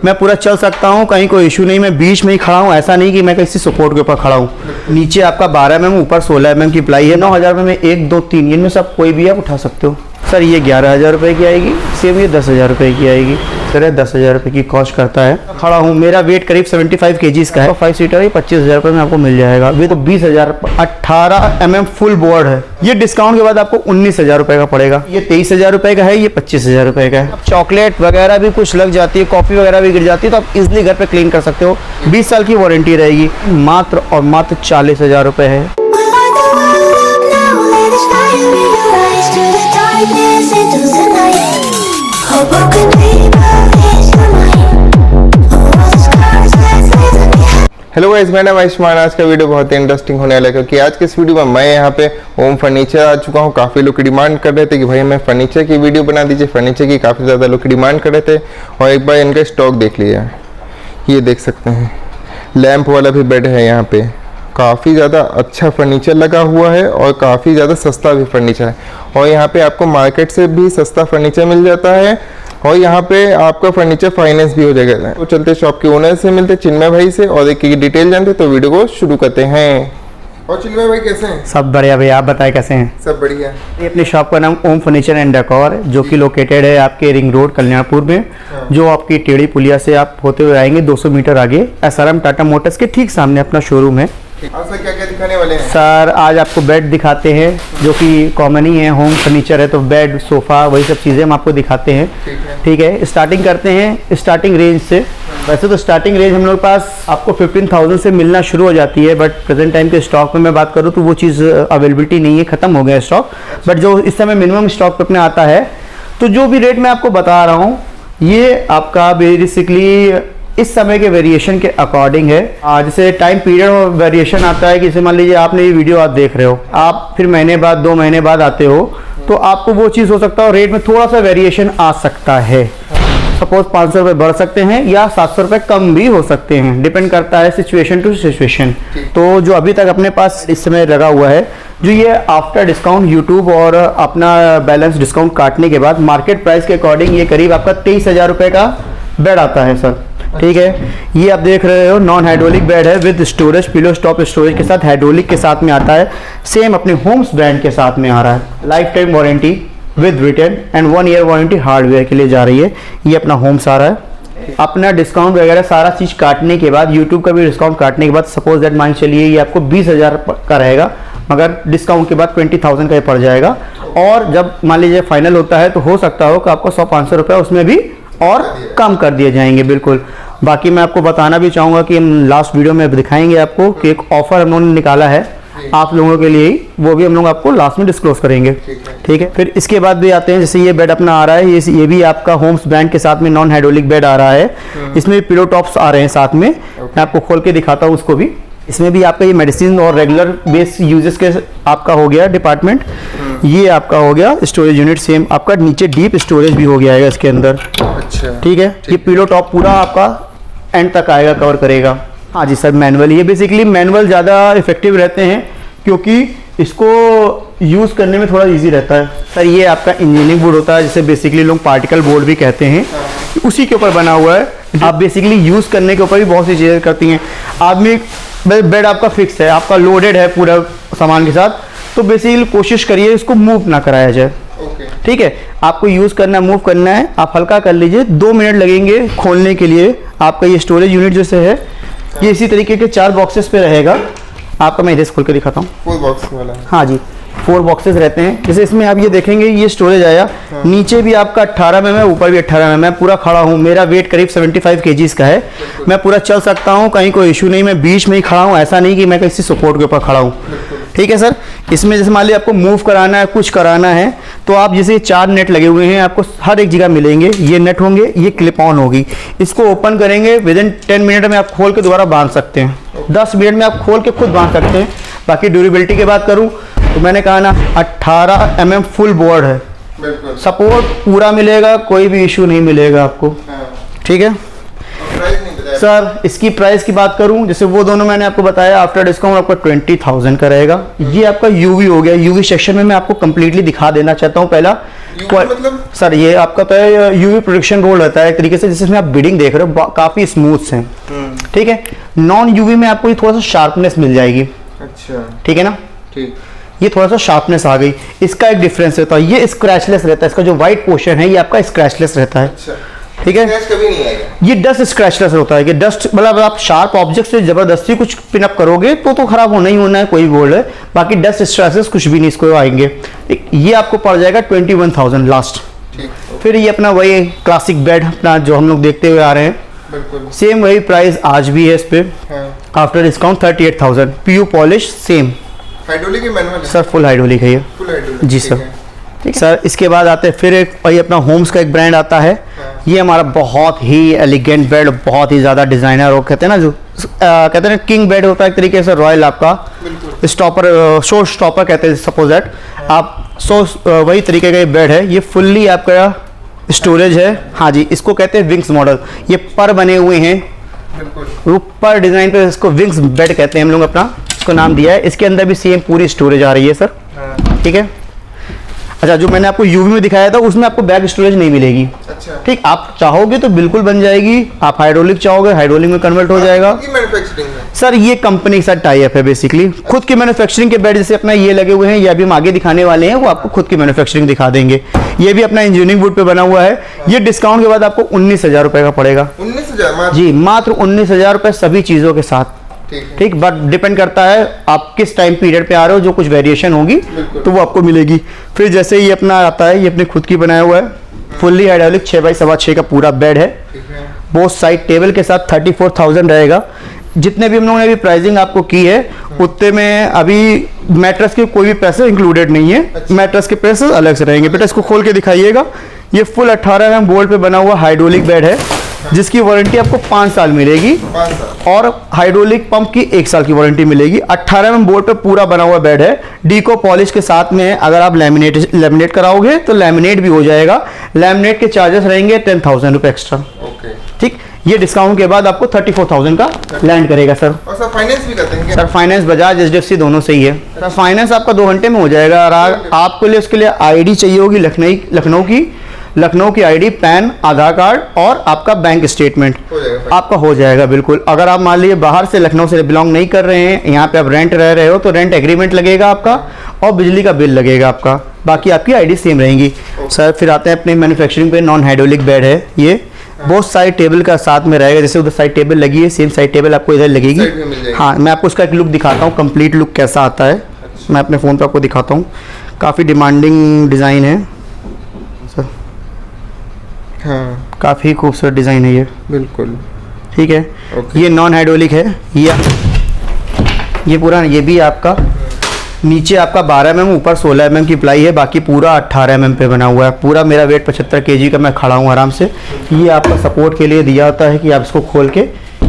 मैं पूरा चल सकता हूँ, कहीं कोई इशू नहीं, मैं बीच में ही खड़ा हूँ, ऐसा नहीं कि मैं किसी सपोर्ट के ऊपर खड़ा हूँ। नीचे आपका 12 mm, ऊपर 16 mm की प्लाई है। 9,000 में 1, 2, 3 इनमें से आप कोई भी आप उठा सकते हो। सर ये 11,000 रुपये की आएगी, सेम ये 10,000 रुपये की आएगी। सर 10,000 रुपये की कॉस्ट करता है। खड़ा हूँ, मेरा वेट करीब 75 kgs का है। 5 सीटर है, 25,000 रुपये में आपको मिल जाएगा। अभी तो 20,000। 18 mm फुल बोर्ड है। ये डिस्काउंट के बाद आपको 19,000 रुपये का पड़ेगा। ये 23,000 रुपये का है, ये 25,000 रुपये का है। चॉकलेट वगैरह भी कुछ लग जाती है, कॉफ़ी वगैरह भी गिर जाती है, तो आप इजिली घर पे क्लीन कर सकते हो। 20 साल की वारंटी रहेगी। मात्र और मात्र 40,000 रुपये है। हेलो गाइस, मेरा नाम आयुष्मान। आज का वीडियो बहुत ही इंटरेस्टिंग होने वाला है, क्योंकि आज के इस वीडियो में मैं यहाँ पे होम फर्नीचर आ चुका हूँ। काफ़ी लोग डिमांड कर रहे थे कि भाई हमें फर्नीचर की वीडियो बना दीजिए। फर्नीचर की काफ़ी ज़्यादा लोग डिमांड कर रहे थे और एक बार इनका स्टॉक देख लिया। ये देख सकते हैं, लैंप वाला भी बेड है यहाँ पे। काफ़ी ज़्यादा अच्छा फर्नीचर लगा हुआ है और काफ़ी ज़्यादा सस्ता भी फर्नीचर है। और यहाँ पे आपको मार्केट से भी सस्ता फर्नीचर मिल जाता है और यहाँ पे आपका फर्नीचर फाइनेंस भी हो जाएगा। तो चलते शॉप के ओनर से मिलते, चिन्मय भाई से, और एक की डिटेल जानते, तो वीडियो को शुरू करते हैं। और चिन्मय भाई कैसे हैं? सब बढ़िया भैया, आप बताएं कैसे हैं? सब बढ़िया। ये अपनी शॉप का नाम ओम फर्नीचर एंड डेकोर है, जो कि लोकेटेड है आपके रिंग रोड कल्याणपुर में। जो आपकी टेढ़ी पुलिया से आप होते हुए आएंगे 200 मीटर आगे, SRM टाटा मोटर्स के ठीक सामने अपना शोरूम है। सर क्या क्या दिखाने वाले हैं? सर आज आपको बेड दिखाते हैं, जो कि कॉमन ही है, होम फर्नीचर है तो बेड, सोफ़ा, वही सब चीज़ें हम आपको दिखाते हैं। ठीक है, स्टार्टिंग करते हैं स्टार्टिंग रेंज से। वैसे तो स्टार्टिंग रेंज हम लोग पास आपको 15,000 से मिलना शुरू हो जाती है, बट प्रेजेंट टाइम के स्टॉक में मैं बात करूँ तो वो चीज़ अवेलेबिलिटी नहीं है, ख़त्म हो गया स्टॉक। बट जो इस समय मिनिमम स्टॉक अपने आता है, तो जो भी रेट मैं आपको बता रहा हूँ ये आपका बेसिकली इस समय के वेरिएशन के अकॉर्डिंग है। जैसे टाइम पीरियड वेरिएशन आता है कि जैसे मान लीजिए आपने ये वीडियो आप देख रहे हो, आप फिर महीने बाद 2 महीने बाद आते हो, तो आपको वो चीज़ हो सकता है रेट में थोड़ा सा वेरिएशन आ सकता है। सपोज 500 रुपये बढ़ सकते हैं या 700 रुपये कम भी हो सकते हैं, डिपेंड करता है सिचुएशन टू सिचुएशन। तो जो अभी तक अपने पास इस समय लगा हुआ है, जो ये आफ्टर डिस्काउंट यूट्यूब और अपना बैलेंस डिस्काउंट काटने के बाद मार्केट प्राइस के अकॉर्डिंग ये करीब आपका 23,000 रुपये का बेड आता है सर। ठीक है, ये आप देख रहे हो नॉन हाइड्रोलिक बेड है with storage, pillow stop storage के साथ, हाइड्रोलिक के साथ में आता है। सेम अपने होम्स ब्रांड के साथ में आ रहा है। Life time warranty with return and 1 year warranty hardware के लिए जा रही है। ये अपना होम्स आ रहा है। अपना डिस्काउंट वगैरह सारा चीज़ काटने के बाद, यूट्यूब का भी डिस्काउंट काटने के बाद, सपोज दैट मान चलिए ये आपको 20,000 का रहेगा, मगर डिस्काउंट के बाद 20,000 का ही पड़ जाएगा। और जब मान लीजिए फाइनल होता है तो हो सकता हो कि आपको 100-500 रुपये उसमें भी और कम कर दिए जाएंगे। बिल्कुल। बाकी मैं आपको बताना भी चाहूँगा कि हम लास्ट वीडियो में दिखाएंगे आपको कि एक ऑफर हम लोगों ने निकाला है आप लोगों के लिए ही, वो भी हम लोग आपको लास्ट में डिस्क्लोज करेंगे। ठीक है, फिर इसके बाद भी आते हैं, जैसे ये बेड अपना आ रहा है, ये भी आपका होम्स ब्रांड के साथ में नॉन हाइड्रोलिक बेड आ रहा है। इसमें पिलो टॉप्स आ रहे हैं साथ में, मैं आपको खोल के दिखाता हूँ उसको भी। इसमें भी आपका ये मेडिसिन और रेगुलर बेस यूजेस के आपका हो गया डिपार्टमेंट। ये आपका हो गया स्टोरेज यूनिट, सेम आपका नीचे डीप स्टोरेज भी हो गया है इसके अंदर। अच्छा, ठीक है। ये पिलो टॉप पूरा आपका एंड तक आएगा, कवर करेगा। हाँ जी सर, मैनुअल। ये बेसिकली मैनुअल ज़्यादा इफेक्टिव रहते हैं क्योंकि इसको यूज़ करने में थोड़ा इजी रहता है। सर ये आपका इंजीनियरिंग बोर्ड होता है, जिसे बेसिकली लोग पार्टिकल बोर्ड भी कहते हैं, उसी के ऊपर बना हुआ है। आप बेसिकली यूज़ करने के ऊपर भी बहुत सी चीज़ें करती हैं। आदमी बेड आपका फिक्स है, आपका लोडेड है पूरा सामान के साथ, तो बेसिकली कोशिश करिए इसको मूव ना कराया जाए। ठीक है, आपको यूज़ करना, मूव करना है, आप हल्का कर लीजिए। 2 मिनट लगेंगे खोलने के लिए। आपका ये स्टोरेज यूनिट जैसे है, ये इसी तरीके के 4 बॉक्सेस पे रहेगा। आपका मैं इधर खोल के दिखाता हूँ। 4 बॉक्स वाला है। हाँ जी, 4 बॉक्सेस रहते हैं। जैसे इसमें आप ये देखेंगे, ये स्टोरेज आया। नीचे भी आपका 18 mm है, ऊपर भी 18 mm। मैं पूरा खड़ा हूँ, मेरा वेट करीब 75 kgs का है। मैं पूरा चल सकता हूँ, कहीं कोई इशू नहीं, मैं बीच में ही खड़ा हूँ, ऐसा नहीं कि मैं किसी सपोर्ट के ऊपर खड़ा हूँ। ठीक है सर। इसमें जैसे मान लीजिए आपको मूव कराना है, कुछ कराना है, तो आप जैसे 4 नेट लगे हुए हैं, आपको हर एक जगह मिलेंगे। ये नेट होंगे, ये क्लिप ऑन होगी। इसको ओपन करेंगे, विदिन 10 मिनट में आप खोल के दोबारा बांध सकते हैं। 10 मिनट में आप खोल के खुद बांध सकते हैं। बाकी ड्यूरेबिलिटी की बात करूं तो मैंने कहा ना, 18 mm फुल बोर्ड है। सपोर्ट पूरा मिलेगा, कोई भी इशू नहीं मिलेगा आपको। ठीक है सर। इसकी प्राइस की बात करूं, जैसे वो दोनों मैंने आपको बताया, आफ्टर डिस्काउंट आपका 20,000 का रहेगा। ये आपका यूवी हो गया। यूवी सेक्शन में मैं आपको कंप्लीटली दिखा देना चाहता हूं। पहला मतलब सर ये आपका तो है यूवी प्रोटेक्शन रोल रहता है एक तरीके से, जिसमें आप बीडिंग देख रहे हो काफी स्मूथ है। ठीक है, नॉन यूवी में आपको ये थोड़ा सा शार्पनेस मिल जाएगी। अच्छा, ठीक है ना, ठीक। ये थोड़ा सा शार्पनेस आ गई, इसका एक डिफरेंस रहता है, ये स्क्रैचलेस रहता है, इसका जो व्हाइट पोर्शन है ये आपका स्क्रैचलेस रहता है। अच्छा, ठीक है, स्क्रैच कभी नहीं आएगा। ये डस्ट स्क्रैचलेस होता है कि डस्ट मतलब आप शार्प ऑब्जेक्ट से जबरदस्ती कुछ पिनअप करोगे तो खराब होना ही होना है, कोई बोल है, बाकी डस्ट स्क्रैचेस कुछ भी नहीं इसको आएंगे। ये आपको पड़ जाएगा 21,000 लास्ट। फिर ये अपना वही क्लासिक बेड अपना जो हम लोग देखते हुए आ रहे हैं, बिल्कुल सेम वही प्राइस आज भी है इस पे। After discount 38,000, PU polish same. Hydraulic की मैनुअल है सर, फुल हाइड्रोलिक है ये। फुल हाइड्रोलिक, जी सर। ठीक सर, इसके बाद आते हैं फिर एक वही अपना होम्स का एक ब्रांड आता है। ये हमारा बहुत ही एलिगेंट बेड, बहुत ही ज़्यादा डिज़ाइनर, और कहते हैं ना जो कहते हैं किंग बेड होता है एक तरीके से, रॉयल आपका स्टॉपर, शो स्टॉपर कहते हैं सपोज दैट आप। वही तरीके का ये बेड है, ये फुल्ली आपका स्टोरेज है। हाँ जी, इसको कहते हैं विंग्स मॉडल, ये पर बने हुए हैं, वो पर डिज़ाइन पे इसको विंग्स बेड कहते हैं हम लोग, अपना इसको नाम दिया है। इसके अंदर भी सेम पूरी स्टोरेज आ रही है सर। ठीक है, अच्छा जो मैंने आपको यूवी में दिखाया था उसमें आपको बैक स्टोरेज नहीं मिलेगी। अच्छा, ठीक, आप चाहोगे तो बिल्कुल बन जाएगी, आप हाइड्रोलिक चाहोगे हाइड्रोलिक में कन्वर्ट हो जाएगा। मैन्युफैक्चरिंग है सर, ये कंपनी के साथ टाई अप है बेसिकली, खुद की मैन्युफैक्चरिंग के बेड जैसे अपना ये लगे हुए हैं, ये अभी हम आगे दिखाने वाले हैं, वो आपको खुद की मैन्युफैक्चरिंग दिखा देंगे। ये भी अपना इंजीनियरिंग वुड पे बना हुआ है। ये डिस्काउंट के बाद आपको 19,000 रुपए का पड़ेगा। 19,000 जी, मात्र 19,000 रुपए सभी चीजों के साथ। ठीक, बट डिपेंड करता है आप किस टाइम पीरियड पे आ रहे हो, जो कुछ वेरिएशन होगी तो वो आपको मिलेगी। फिर जैसे ये अपना आता है, ये अपने खुद की बनाया हुआ है, फुल्ली हाइड्रोलिक 6x6.5 का पूरा बेड है। बोथ साइड टेबल के साथ 34,000 रहेगा। जितने भी हम लोगों ने अभी प्राइसिंग आपको की है उतने में अभी मैट्रेस के कोई भी पैसे इंक्लूडेड नहीं है। अच्छा। मैट्रेस के पैसे अलग से रहेंगे। बेटा इसको खोल के दिखाइएगा। ये फुल 18 mm बोल्ट पे बना हुआ हाइड्रोलिक बेड है, जिसकी वारंटी आपको 5 साल मिलेगी, और हाइड्रोलिक पंप की 1 साल की वारंटी मिलेगी। 18 mm बोर्ड पे पूरा बना हुआ बेड है, डीको पॉलिश के साथ में। अगर आप लैमिनेट कराओगे तो लैमिनेट भी हो जाएगा। लैमिनेट के चार्जेस रहेंगे 10,000 रुपए एक्स्ट्रा। ठीक, ये डिस्काउंट के बाद आपको 34,000 का लैंड करेगा सर। और सर फाइनेंस भी करते हैं क्या? सर फाइनेंस बजाज HDFC दोनों से ही है सर। फाइनेंस आपका 2 घंटे में हो जाएगा। और आपको लिए उसके लिए आईडी चाहिए होगी लखनऊ की आईडी, पैन, आधार कार्ड और आपका बैंक स्टेटमेंट आपका हो जाएगा बिल्कुल। अगर आप मान लीजिए बाहर से लखनऊ से बिलोंग नहीं कर रहे हैं, यहाँ पे आप रेंट रह रहे हो, तो रेंट एग्रीमेंट लगेगा आपका और बिजली का बिल लगेगा आपका, बाकी आपकी आईडी सेम रहेंगी। सर फिर आते हैं अपने मैन्युफैक्चरिंग पे। नॉन हाइड्रोलिक बेड है ये, बोथ साइड टेबल का साथ में रहेगा। जैसे उधर साइड टेबल लगी है, सेम साइड टेबल आपको इधर लगेगी। हाँ, मैं आपको उसका एक लुक दिखाता हूँ, कंप्लीट लुक कैसा आता है। मैं अपने फ़ोन पे आपको दिखाता हूँ। काफ़ी डिमांडिंग डिज़ाइन है सर। हाँ, काफ़ी खूबसूरत डिज़ाइन है ये, बिल्कुल। ठीक है। ये नॉन हाइड्रोलिक है। ये पूरा, ये भी आपका नीचे आपका 12 mm, ऊपर 16 mm की प्लाई है, बाकी पूरा 18 mm पे बना हुआ है। पूरा मेरा वेट 75 kg का, मैं खड़ा हूँ आराम से। ये आपका सपोर्ट के लिए दिया होता है कि आप इसको खोल के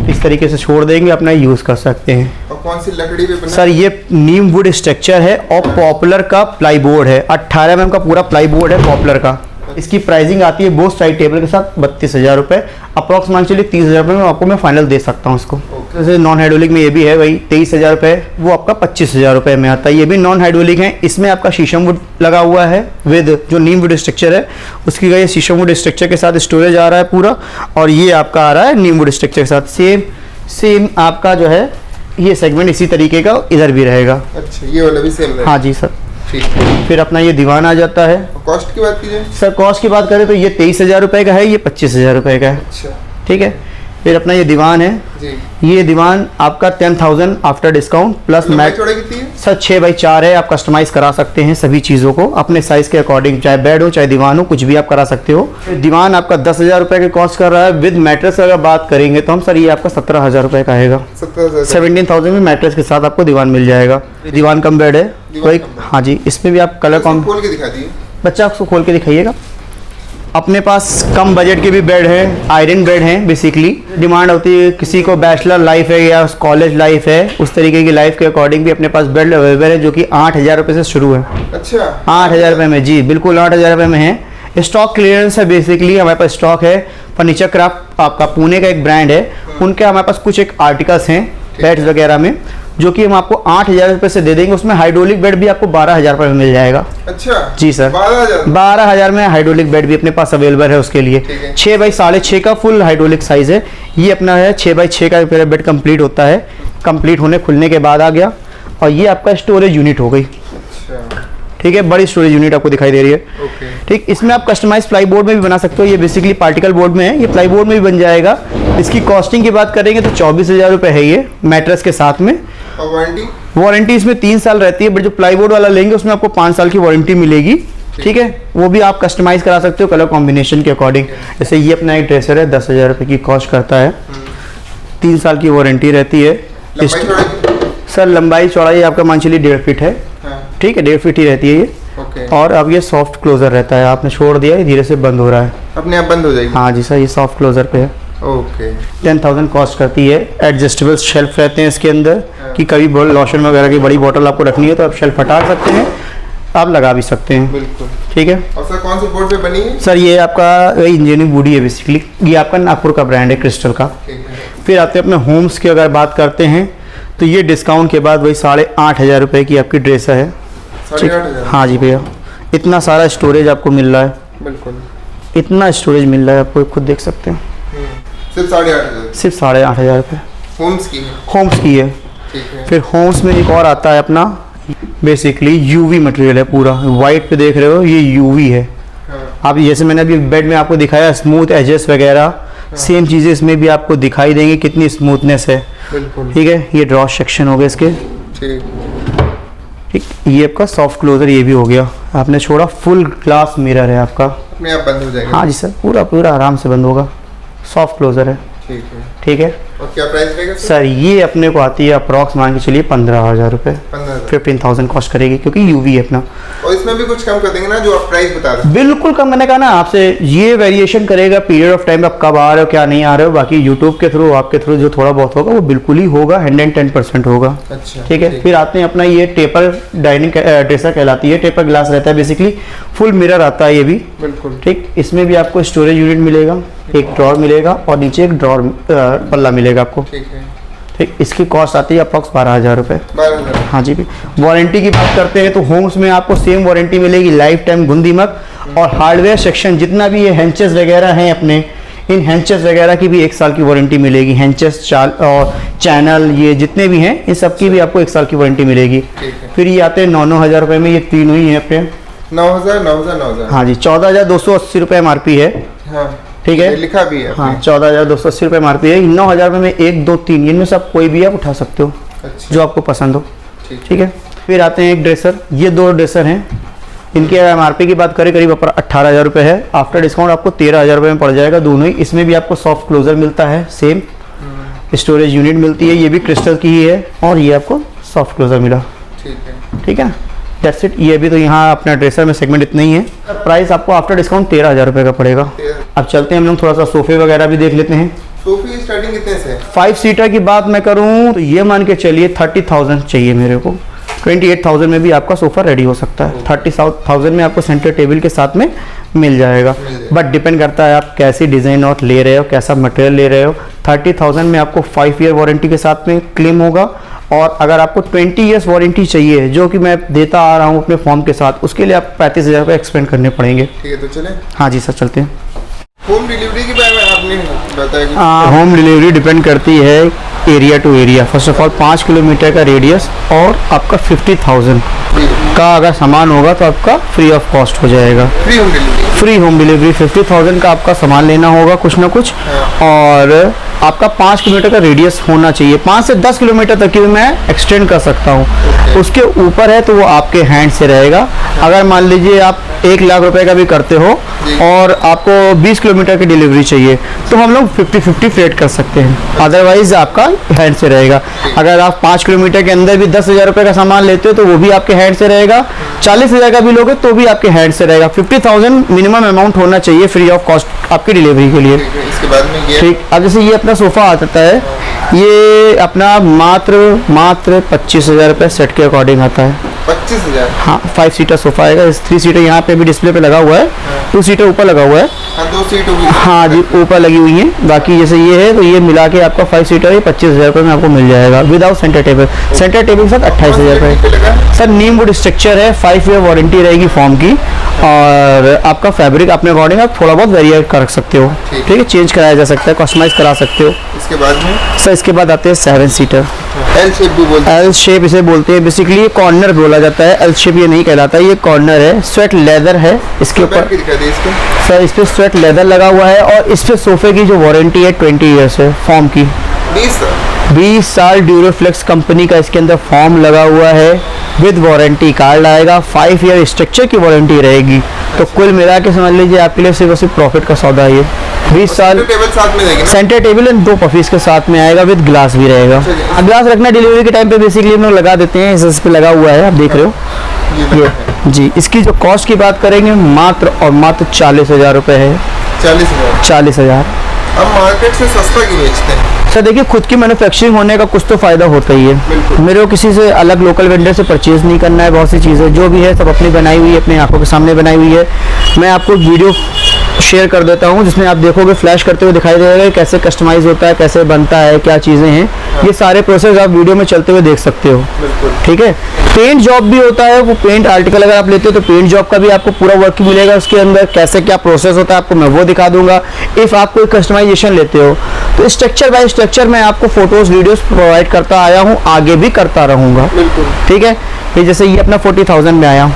इस तरीके से छोड़ देंगे, अपना यूज़ कर सकते हैं। और कौन सी लकड़ी पे बना? सर ये नीम वुड स्ट्रक्चर है और पॉपुलर का प्लाई बोर्ड है। 18 mm का पूरा प्लाई बोर्ड है पॉपुलर का। इसकी प्राइसिंग आती है बोथ साइड टेबल के साथ 32,000 रुपये, अप्रॉक्सीमेटली 30,000 रुपये में आपको मैं फाइनल दे सकता हूँ इसको। जैसे नॉन हाइड्रोलिक में ये भी है वही 23,000 रुपये, वो आपका 25,000 रुपये में आता है। ये भी नॉन हाइड्रोलिक है। इसमें आपका शीशम वुड लगा हुआ है विद जो नीम वुड स्ट्रक्चर है उसकी का, ये शीशम वुड स्ट्रक्चर के साथ स्टोरेज आ रहा है पूरा, और ये आपका आ रहा है नीम वुड स्ट्रक्चर के साथ। सेम आपका जो है ये सेगमेंट इसी तरीके का इधर भी रहेगा। अच्छा, ये वाला भी सेम है? हाँ जी सर। ठीक है। फिर अपना ये दीवान आ जाता है। कॉस्ट की बात कीजिए सर। कॉस्ट की बात करें तो ये 23,000 रुपये का है, ये 25,000 रुपये का है। अच्छा, ठीक है। फिर अपना ये दीवान है जी। ये दीवान आपका 10,000 after discount plus mat. Sir 6x4 है, आप कस्टमाइज करा सकते हैं सभी चीज़ों को अपने साइज़ के अकॉर्डिंग, चाहे बेड हो चाहे दीवान हो, कुछ भी आप करा सकते हो। दीवान आपका 10,000 रुपये के कॉस्ट कर रहा है। विद मैट्रेस अगर बात करेंगे तो हम सर ये आपका 17,000 रुपये का आएगा। 17,000 में मैट्रेस के साथ आपको दीवान मिल जाएगा। दीवान कम बेड है कोई। हाँ जी, इसमें भी आप कलर कॉम खोल के दिखा दिए। बच्चा आपको खोल के दिखाइएगा। अपने पास कम बजट के भी बेड हैं, आयरन बेड हैं। बेसिकली डिमांड होती है किसी को बैचलर लाइफ है या कॉलेज लाइफ है, उस तरीके की लाइफ के अकॉर्डिंग भी अपने पास बेड अवेलेबल है, जो कि 8,000 रुपये से शुरू है। अच्छा, 8,000 रुपये में? जी बिल्कुल 8,000 रुपये में है। स्टॉक क्लियरेंस है बेसिकली, हमारे पास स्टॉक है। फर्नीचर क्राफ्ट आपका पुणे का एक ब्रांड है, उनके हमारे पास कुछ एक आर्टिकल्स हैं बेड्स वगैरह में, जो कि हम आपको 8,000 रुपये से दे देंगे। उसमें हाइड्रोलिक बेड भी आपको 12,000 रुपये में मिल जाएगा। अच्छा जी सर, 12,000 में हाइड्रोलिक बेड भी अपने पास अवेलेबल है उसके लिए। 6 बाई 6.5 का फुल हाइड्रोलिक साइज है। ये अपना है 6 बाई 6 का पहले बेड कंप्लीट होता है, कंप्लीट होने खुलने के बाद आ गया। और ये आपका स्टोरेज यूनिट हो गई। ठीक है, बड़ी स्टोरेज यूनिट आपको दिखाई दे रही है। ठीक, इसमें आप कस्टमाइज प्लाई बोर्ड में भी बना सकते हो। ये बेसिकली पार्टिकल बोर्ड में है, ये प्लाई बोर्ड में भी बन जाएगा। इसकी कॉस्टिंग की बात करेंगे तो 24,000 रुपये है ये मैट्रेस के साथ में। और वारंटी इसमें 3 साल रहती है, बट जो प्लाई बोर्ड वाला लेंगे उसमें आपको 5 साल की वारंटी मिलेगी। ठीक है, वो भी आप कस्टमाइज करा सकते हो कलर कॉम्बिनेशन के अकॉर्डिंग। जैसे ये अपना एक ड्रेसर है, 10,000 रुपये की कॉस्ट करता है, 3 साल की वारंटी रहती है। सर लंबाई चौड़ाई आपका मान चलिए 1.5 फीट है। ठीक है, 1.5 फीट ही रहती है ये। और अब ये सॉफ्ट क्लोजर रहता है, आपने छोड़ दिया, ये धीरे से बंद हो रहा है, अपने आप बंद हो जाएगी। हाँ जी सर, ये सॉफ्ट क्लोजर पे है। 10,000 कॉस्ट करती है। एडजस्टेबल शेल्फ रहते हैं इसके अंदर, कि कभी लोशन वगैरह की बड़ी बोतल आपको रखनी है तो आप शेल्फ हटा सकते हैं, आप लगा भी सकते हैं। बिल्कुल ठीक है। और सर कौन से बोर्ड पे बनी है? सर ये आपका इंजीनियरिंग बॉडी है बेसिकली, ये आपका नागपुर का ब्रांड है क्रिस्टल का। फिर आते हैं अपने होम्स की अगर बात करते हैं तो ये डिस्काउंट के बाद वही 8,500 रुपये की आपकी ड्रेस है। 8,500? हाँ जी भैया, इतना सारा स्टोरेज आपको मिल रहा है। बिल्कुल, इतना स्टोरेज मिल रहा है आपको, खुद देख सकते हैं। सिर्फ 8,500? सिर्फ 8,500 रुपये होम्स की है। होम्स की है। ठीक है। फिर होम्स में एक और आता है अपना, बेसिकली यूवी मटेरियल है पूरा, वाइट पे देख रहे हो ये यूवी है। आप जैसे मैंने अभी बेड में आपको दिखाया स्मूथ एजेस वगैरह, सेम चीज़ें इसमें भी आपको दिखाई देंगी, कितनी स्मूथनेस है। बिल्कुल। ठीक है, ये ड्रॉ सेक्शन हो गए इसके। ठीक, ये आपका सॉफ्ट क्लोजर ये भी हो गया, आपने छोड़ा। फुल ग्लास मिरर है आपका, अपने आप बंद हो जाएगा। हाँ जी सर, पूरा पूरा आराम से बंद होगा, सॉफ्ट क्लोजर है। ठीक है। ठीक है। और क्या प्राइस रहेगा सर? ये अपने को आती है अप्रॉक्स मान के चलिए 15,000 रुपये, 15,000 कॉस्ट करेगी, क्योंकि यूवी है अपना। और इसमें भी कुछ कम कर देंगे ना जो आप प्राइस बता रहे हैं? बिल्कुल कम, मैंने कहा ना आपसे, ये वेरिएशन करेगा पीरियड ऑफ टाइम, आप कब आ रहे हो क्या नहीं आ रहे हो। बाकी यूट्यूब के थ्रू आपके थ्रू जो थोड़ा बहुत होगा वो बिल्कुल ही होगा, 110% होगा। अच्छा, ठीक है। फिर आते हैं अपना ये टेपर डाइनिंग ड्रेसर कहलाती है, टेपर ग्लास रहता है बेसिकली, फुल मिरर आता है ये भी। बिल्कुल। ठीक, इसमें भी आपको स्टोरेज यूनिट मिलेगा, एक ड्रॉर मिलेगा और नीचे एक ड्रॉर पल्ला मिलेगा आपको। ठीक है। ठीक, इसकी कॉस्ट आती है अप्रॉक्स 12,000 रुपये। 12,000? हाँ जी भी। वारंटी की बात करते हैं तो होम्स में आपको सेम वारंटी मिलेगी, लाइफ टाइम घुन दीमक। और हार्डवेयर सेक्शन जितना भी ये हैंचेस वगैरह हैं अपने, इन हैंचेस वगैरह की भी 1 साल की वारंटी मिलेगी। हैंचेस चाल और चैनल ये जितने भी हैं इन सब की भी आपको 1 साल की वारंटी मिलेगी। फिर ये आते हैं 9,000 रुपये में, ये तीनों ही हैं अपने। 9,000 9,000? हाँ जी, 14,280 रुपये MRP है। हाँ ठीक है, लिखा भी है। हाँ, 14,280 रुपये MRP है। 9,000 रुपये में 1, 2, 3 इनमें सब कोई भी आप उठा सकते हो। अच्छा। जो आपको पसंद हो। ठीक है। फिर आते हैं एक ड्रेसर, ये 2 ड्रेसर हैं, इनकी MRP की बात करें करीब 18,000 रुपये है। आफ्टर डिस्काउंट आपको 13,000 रुपये में पड़ जाएगा दोनों ही। इसमें भी आपको सॉफ्ट क्लोजर मिलता है, सेम स्टोरेज यूनिट मिलती है, ये भी क्रिस्टल की ही है, और ये आपको सॉफ्ट क्लोजर मिला। ठीक है, दैट्स इट। ये भी तो यहाँ अपना ड्रेसर में सेगमेंट इतना ही है। प्राइस आपको आफ्टर डिस्काउंट 13,000 रुपये का पड़ेगा। अब चलते हैं हम लोग थोड़ा सा सोफे वगैरह भी देख लेते हैं। सोफे स्टार्टिंग कितने से? 5 सीटर की बात मैं करूँ तो ये मान के चलिए 30,000 चाहिए मेरे को। 28,000 में भी आपका सोफा रेडी हो सकता है। 30,000 में आपको सेंटर टेबल के साथ में मिल जाएगा, बट डिपेंड करता है आप कैसी डिज़ाइन और ले रहे हो, कैसा मटेरियल ले रहे हो। 30,000 में आपको 5 ईयर वारंटी के साथ में क्लेम होगा। और अगर आपको 20 ईयर्स वारंटी चाहिए, जो कि मैं देता आ रहा हूँ अपने फॉर्म के साथ, उसके लिए आप 35,000 रुपये एक्सपेंड करने पड़ेंगे। ठीक है, तो चलें? हाँ जी सर, चलते हैं। होम डिलीवरी के बारे में आपने बताया? होम डिलीवरी डिपेंड करती है area to area. First of all 5 kilometre का रेडियस और आपका 50,000 का अगर सामान होगा तो आपका फ्री ऑफ कॉस्ट हो जाएगा। Free home delivery? Free home delivery. 50,000 का आपका सामान लेना होगा कुछ ना कुछ। और आपका 5 किलोमीटर का रेडियस होना चाहिए। 5 से 10 किलोमीटर तक की भी मैं एक्सटेंड कर सकता हूँ। उसके ऊपर है तो वो आपके हैंड से रहेगा। अगर मान लीजिए आप 1 लाख रुपए का भी करते हो और आपको 20 किलोमीटर की डिलीवरी चाहिए तो हम लोग 50-50 फ्रेट कर सकते हैं, अदरवाइज आपका हैंड से रहेगा। अगर आप 5 किलोमीटर के अंदर भी 10,000 रुपये का सामान लेते हो तो वो भी आपके हैंड से रहेगा। 40,000 का भी लोगे तो भी आपके हैंड से रहेगा। 50,000 मिनिमम अमाउंट होना चाहिए फ्री ऑफ कॉस्ट आपकी डिलीवरी के लिए। इसके बाद में ये ठीक, अब जैसे ये अपना सोफ़ा आता है, ये अपना मात्र 25,000 रुपये सेट के अकॉर्डिंग आता है। 25,000। हाँ 5 सीटर सोफा आएगा। 3 सीटर यहाँ पे भी डिस्प्ले पे लगा हुआ है, 2 सीटर ऊपर लगा हुआ है। हाँ 2 सीट होगी। हाँ जी ऊपर लगी हुई है। बाकी जैसे ये है तो ये मिला के आपका 5 सीटर ये 25,000 रुपये में आपको मिल जाएगा without centre table. Centre table के साथ 28,000 रुपये। सर नीम वुड स्ट्रक्चर है, 5 ईयर वारंटी रहेगी फॉर्म की, और आपका फैब्रिक अपने अकॉर्डिंग आप थोड़ा बहुत वेरिएट कर सकते हो, ठीक है, चेंज कराया जा सकता है, कस्टमाइज करा सकते हो। इसके बाद में सर इसके बाद आते हैं 7 सीटर। एल शेप भी बोलते हैं। एल शेप इसे बोलते हैं, बेसिकली ये कॉर्नर बोला जाता है, एल शेप ये नहीं कहलाता, ये कॉर्नर है। स्वेट लेदर है इसके ऊपर। सर इस पे स्वेट लेदर लगा हुआ है, और इस पे सोफे की जो वारंटी है 20 ईयर्स है फॉर्म की। 20 साल ड्यूरोफ्लेक्स कंपनी का इसके अंदर फॉर्म लगा हुआ है, विद वारंटी कार्ड आएगा, 5 ईयर स्ट्रक्चर की वारंटी रहेगी। तो कुल मिला के समझ लीजिए आपके लिए सिर्फ और सिर्फ प्रॉफिट का सौदा है ये। 20 साल टेबल साथ में देंगे, सेंटर टेबल एंड 2 पफीज के साथ में आएगा, विद ग्लास भी रहेगा। ग्लास रखना डिलीवरी के टाइम पे बेसिकली हम लोग लगा देते हैं, इस पे लगा हुआ है आप देख रहे हो ये जी। इसकी जो कॉस्ट की बात करेंगे मात्र और मात्र 40,000 रुपये है। 40,000। अब मार्केट से सस्ता क्यों बेचते हैं? सर देखिए खुद की मैन्युफैक्चरिंग होने का कुछ तो फ़ायदा होता ही है। मेरे को किसी से अलग लोकल वेंडर से परचेज़ नहीं करना है, बहुत सी चीज़ें जो भी है सब अपनी बनाई हुई है, अपनी आंखों के सामने बनाई हुई है। मैं आपको वीडियो शेयर कर देता हूँ जिसमें आप देखोगे फ्लैश करते हुए दिखाई देगा कैसे कस्टमाइज़ होता है, कैसे बनता है, क्या चीज़ें हैं। ये सारे प्रोसेस आप वीडियो में चलते हुए देख सकते हो, ठीक है। पेंट जॉब भी होता है, वो पेंट आर्टिकल अगर आप लेते हो तो पेंट जॉब का भी आपको पूरा वर्क मिलेगा, उसके अंदर कैसे क्या प्रोसेस होता है आपको मैं वो दिखा दूंगा। इफ़ आप कोई कस्टमाइजेशन लेते हो तो स्ट्रक्चर बाय स्ट्रक्चर मैं आपको फोटोज़ वीडियोस प्रोवाइड करता आया हूँ, आगे भी करता रहूँगा, ठीक है। ये जैसे ये अपना 40,000 में आया,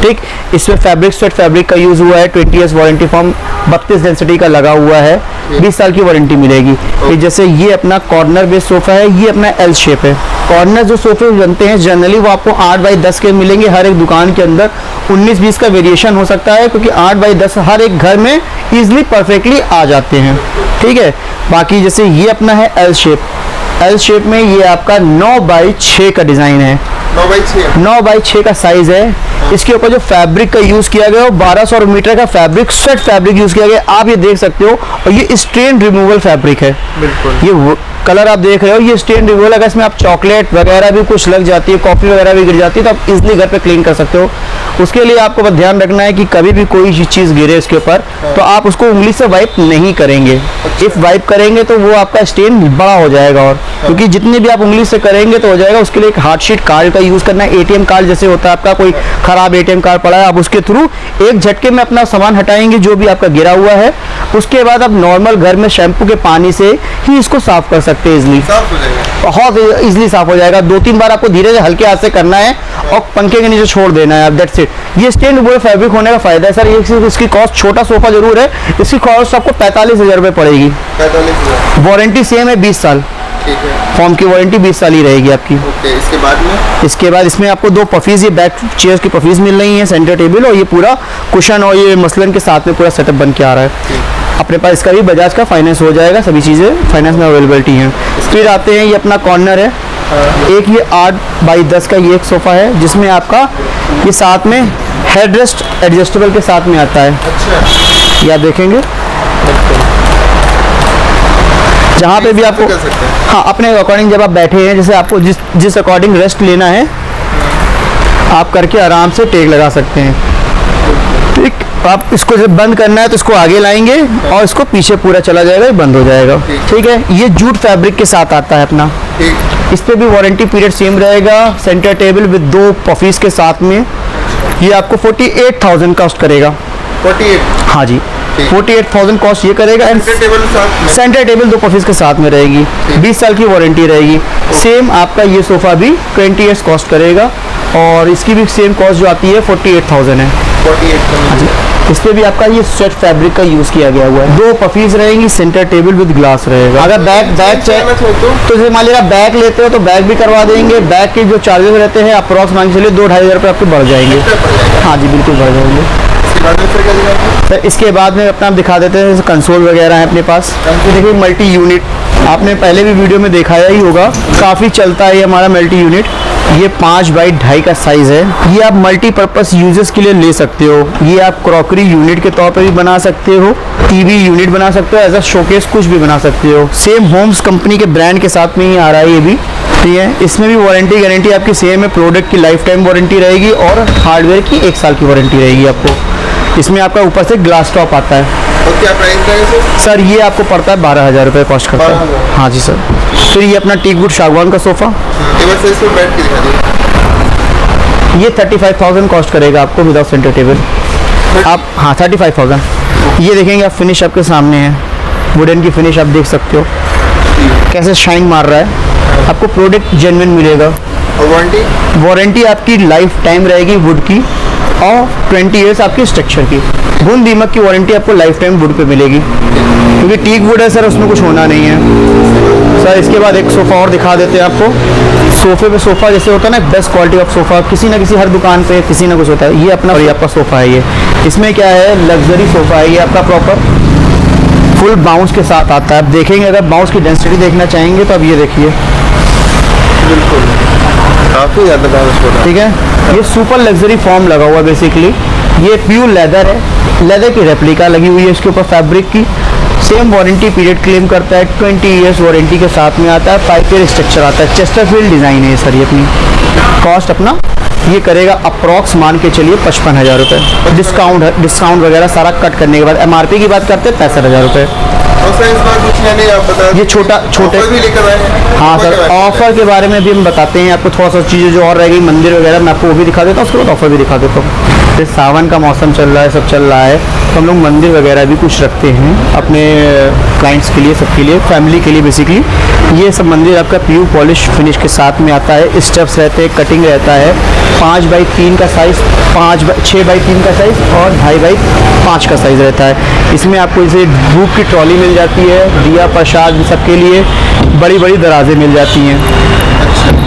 ठीक। इसमें फैब्रिक स्वेट फैब्रिक का यूज़ हुआ है, 20 ईयर्स वारंटी फॉर्म 32 डेंसिटी का लगा हुआ है, 20 साल की वारंटी मिलेगी। ये जैसे ये अपना कॉर्नर बेस सोफ़ा है, ये अपना एल शेप है। कॉर्नर जो सोफे बनते हैं जनरली वो आपको 8 बाई 10 के मिलेंगे हर एक दुकान के अंदर। 19-20 का वेरिएशन हो सकता है क्योंकि 8 बाई 10 हर एक घर में ईजिली परफेक्टली आ जाते हैं, ठीक है। बाकी जैसे ये अपना है एल शेप, एल शेप में ये आपका 9 बाई 6 का डिज़ाइन है, 9 बाई 6 का साइज है। इसके ऊपर जो फैब्रिक का यूज़ किया गया है वो 1200 मीटर का फैब्रिक स्वेट फैब्रिक यूज़ किया गया, आप ये देख सकते हो। और ये स्ट्रेन रिमूवल फैब्रिक है, बिल्कुल। ये कलर आप देख रहे हो, ये स्ट्रेन रिमूवल, अगर इसमें आप चॉकलेट वगैरह भी कुछ लग जाती है, कॉफ़ी वगैरह भी गिर जाती है तो आप इजीली घर पे क्लीन कर सकते हो। उसके लिए आपको बस ध्यान रखना है कि कभी भी कोई चीज़ गिरे इसके ऊपर तो आप उसको उंगली से वाइप नहीं करेंगे। इफ़ वाइप करेंगे तो वो आपका स्टेन बड़ा हो जाएगा, और क्योंकि जितनी भी आप उंगली से करेंगे तो हो जाएगा। उसके लिए एक हार्ड शीट कार्ड का यूज़ करना है। ATM कार्ड जैसे होता है आपका, कोई ख़राब ATM कार्ड पड़ा है, आप उसके थ्रू एक झटके में अपना सामान हटाएंगे जो भी आपका गिरा हुआ है। उसके बाद आप नॉर्मल घर में शैम्पू के पानी से ही इसको साफ़ कर सकते हैं, इजली बहुत इजीली साफ हो जाएगा। 2-3 बार आपको धीरे धीरे हल्के हाथ से करना है और पंखे के नीचे छोड़ देना है, दैट्स इट। ये स्टेन रिमूवल फैब्रिक होने का फायदा है सर। ये इसकी कॉस्ट, छोटा सोफा जरूर है, इसकी कॉस्ट आपको 45,000 रुपये पड़ेगी। 45,000। वारंटी सेम है 20 साल, ठीक है। फॉर्म की वारंटी 20 साल ही रहेगी आपकी। ओके, इसके बाद इसमें आपको 2 पफीज, ये बैक चेयर्स की पफीज मिल रही हैं, सेंटर टेबल, और ये पूरा कुशन और ये मसलन के साथ में पूरा सेटअप बन के आ रहा है। अपने पास इसका भी बजाज का फाइनेंस हो जाएगा, सभी चीज़ें फाइनेंस में अवेलेबिलिटी हैं। फिर आते हैं ये अपना कॉर्नर है, एक ये 8 बाई 10 का ये एक सोफ़ा है जिसमें आपका ये साथ में हेडरेस्ट एडजस्टेबल के साथ में आता है। अच्छा। ये आप देखेंगे जहाँ पे भी आपको, हाँ अपने अकॉर्डिंग जब आप बैठे हैं, जैसे आपको जिस अकॉर्डिंग रेस्ट लेना है आप करके आराम से टेक लगा सकते हैं, ठीक। आप इसको जब बंद करना है तो इसको आगे लाएंगे और इसको पीछे पूरा चला जाएगा, ये बंद हो जाएगा, ठीक है। ये जूट फैब्रिक के साथ आता है अपना, इस पे भी वारंटी पीरियड सेम रहेगा। सेंटर टेबल विद 2 पफीज के साथ में ये आपको 48,000 कॉस्ट करेगा। 48? हाँ जी, 48,000 कॉस्ट ये करेगा। एंड सेंटर टेबल 2 पफीज के साथ में रहेगी, 20 साल की वारंटी रहेगी। सेम आपका ये सोफ़ा भी 20 ईयर्स कॉस्ट करेगा, और इसकी भी सेम कॉस्ट जो आती है 48,000 है। 48,000। इस पे भी आपका ये स्वेट फैब्रिक का यूज़ किया गया हुआ है। 2 पफीज रहेंगी, सेंटर टेबल विद ग्लास रहेगा। अगर बैग चाहिए तो जैसे मान लीजिए बैग लेते हो तो बैग भी करवा देंगे। बैग के जो चार्जेस रहते हैं अप्रॉक्स मान के चलिए 2-2.5 रुपये आपके बढ़ जाएंगे। हाँ जी, बिल्कुल बढ़ जाएंगे। सर इसके बाद में अपना दिखा देते हैं, कंसोल वगैरह है अपने पास। देखिए मल्टी यूनिट, आपने पहले भी वीडियो में दिखाया ही होगा, काफ़ी चलता है ये हमारा मल्टी यूनिट। ये 5 बाई 2.5 का साइज़ है। ये आप मल्टीपर्पज़ यूजेस के लिए ले सकते हो। ये आप क्रॉकरी यूनिट के तौर पे भी बना सकते हो, टीवी यूनिट बना सकते हो, एज अ शोकेस कुछ भी बना सकते हो। सेम होम्स कंपनी के ब्रांड के साथ में ही आ रहा है ये भी, ठीक है, इसमें भी वारंटी गारंटी आपकी सेम है, प्रोडक्ट की लाइफ टाइम वारंटी रहेगी और हार्डवेयर की 1 साल की वारंटी रहेगी आपको। इसमें आपका ऊपर से ग्लास टॉप आता है। और क्या प्राइस है सर? ये आपको पड़ता है 12,000 रुपये कॉस्ट करता है। हाँ जी सर। फिर ये अपना टीक वुड सागवान का सोफ़ा, बेड की दिखा दीजिए। ये 35,000 कॉस्ट करेगा आपको विदाउट सेंटर टेबल आप। हाँ 35,000। ये देखेंगे आप, फिनिश आपके सामने है, वुडन की फिनिश आप देख सकते हो कैसे शाइन मार रहा है। आपको प्रोडक्ट जेन्युइन मिलेगा। और वारंटी? वारंटी आपकी लाइफ टाइम रहेगी वुड की और 20 ईयर्स आपकी स्ट्रक्चर की। घुन दीमक की वारंटी आपको लाइफ टाइम वुड पे मिलेगी, क्योंकि टीक वुड है सर, उसमें कुछ होना नहीं है सर। इसके बाद एक सोफ़ा और दिखा देते हैं आपको। सोफ़े पे सोफ़ा जैसे होता है ना, बेस्ट क्वालिटी ऑफ सोफ़ा किसी ना किसी हर दुकान पे किसी ना कुछ होता है। ये अपना, और ये आपका सोफ़ा है। ये इसमें क्या है, लग्जरी सोफ़ा है ये आपका, प्रॉपर फुल बाउंस के साथ आता है। आप देखेंगे, अगर बाउंस की डेंसिटी देखना चाहेंगे तो अब ये देखिए, बिल्कुल काफ़ी ज़्यादा बाउंस हो रहा है। ठीक है, ये सुपर लग्जरी फॉर्म लगा हुआ है बेसिकली। ये प्योर लेदर है, लेदर की रेप्लिका लगी हुई है इसके ऊपर फैब्रिक की। सेम वारंटी पीरियड क्लेम करता है, 20 ईयर्स वारंटी के साथ में आता है। 5 ईयर स्ट्रक्चर आता है, चेस्टरफील्ड डिज़ाइन है सर। ये अपनी कॉस्ट अपना ये करेगा अप्रॉक्स मान के चलिए 55,000 रुपये। डिस्काउंट वगैरह सारा कट करने के बाद MRP की बात करते हैं 65,000 रुपये। और सर इस बार कुछ है नहीं, आप बता ये छोटे ऑफर भी लेकर आए हैं। हाँ सर, ऑफर के बारे में भी हम बताते हैं आपको। थोड़ा सा चीज़ें जो और रह गई, मंदिर वगैरह, मैं आपको वो भी दिखा देता हूँ, उसके बाद ऑफर भी दिखा देता हूँ। जैसे सावन का मौसम चल रहा है, सब चल रहा है, तो हम लोग मंदिर वगैरह भी कुछ रखते हैं अपने क्लाइंट्स के लिए, सबके लिए, फैमिली के लिए बेसिकली। ये सब मंदिर आपका प्योर पॉलिश फिनिश के साथ में आता है। स्टेप्स रहते हैं, कटिंग रहता है, 5x3 का साइज़, 6x3 का साइज़ और 2.5x5 का साइज़ रहता है। इसमें आपको जैसे धूप की ट्रॉली मिल जाती है, दिया प्रसाद सबके लिए, बड़ी बड़ी दराजें मिल जाती हैं।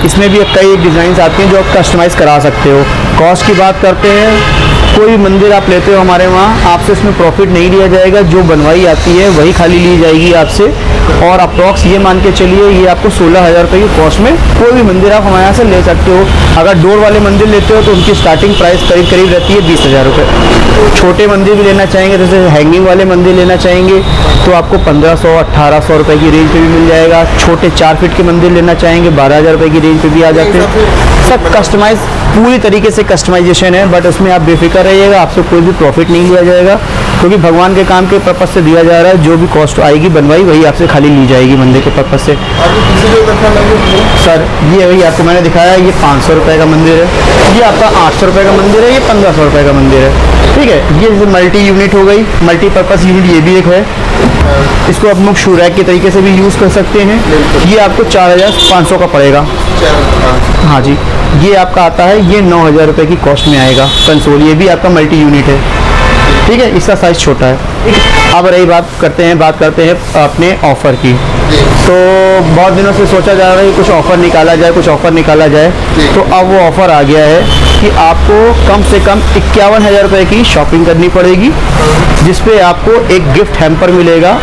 इसमें भी कई डिज़ाइन आती हैं जो आप कस्टमाइज़ करा सकते हो। कॉस्ट की बात करते हैं, कोई मंदिर आप लेते हो हमारे वहाँ, आपसे इसमें प्रॉफिट नहीं लिया जाएगा। जो बनवाई आती है वही खाली ली जाएगी आपसे। और अप्रॉक्स ये मान के चलिए, ये आपको 16,000 रुपये की कॉस्ट में कोई भी मंदिर आप हमारे यहाँ से ले सकते हो। अगर डोर वाले मंदिर लेते हो तो उनकी स्टार्टिंग प्राइस करीब करीब रहती है 20,000 रुपये। छोटे मंदिर भी लेना चाहेंगे, जैसे हैंगिंग वाले मंदिर लेना चाहेंगे तो आपको 1500 1800 रुपये की रेंज पे भी मिल जाएगा। छोटे 4 फीट के मंदिर लेना चाहेंगे 12,000 रुपये की रेंज पे भी आ जाते हैं। सब कस्टमाइज, पूरी तरीके से कस्टमाइजेशन है, बट उसमें आप बेफिक्र रहिएगा, आपसे कोई भी प्रॉफिट नहीं लिया जाएगा, क्योंकि भगवान के काम के पर्पज़ से दिया जा रहा है। जो भी कॉस्ट आएगी बनवाई वही आपसे खाली ली जाएगी मंदिर के पर्पज़ से। सर ये वही आपको मैंने दिखाया, ये 500 रुपये का मंदिर है, ये आपका 800 रुपये का मंदिर है, ये 1500 रुपये का मंदिर है। ठीक है, ये जैसे मल्टी यूनिट हो गई, मल्टीपर्पज़ यूनिट ये भी एक है। इसको आप लोग शू रैक के तरीके से भी यूज़ कर सकते हैं। ये आपको 4,500 का पड़ेगा। हाँ जी, ये आपका आता है, ये 9,000 रुपये की कॉस्ट में आएगा कंसोल। ये भी आपका मल्टी यूनिट है। ठीक है, इसका साइज़ छोटा है। अब रही बात करते हैं अपने ऑफ़र की। तो बहुत दिनों से सोचा जा रहा है कि कुछ ऑफ़र निकाला जाए, तो अब वो ऑफ़र आ गया है कि आपको कम से कम 51,000 रुपये की शॉपिंग करनी पड़ेगी, जिस पे आपको एक गिफ्ट हैम्पर मिलेगा।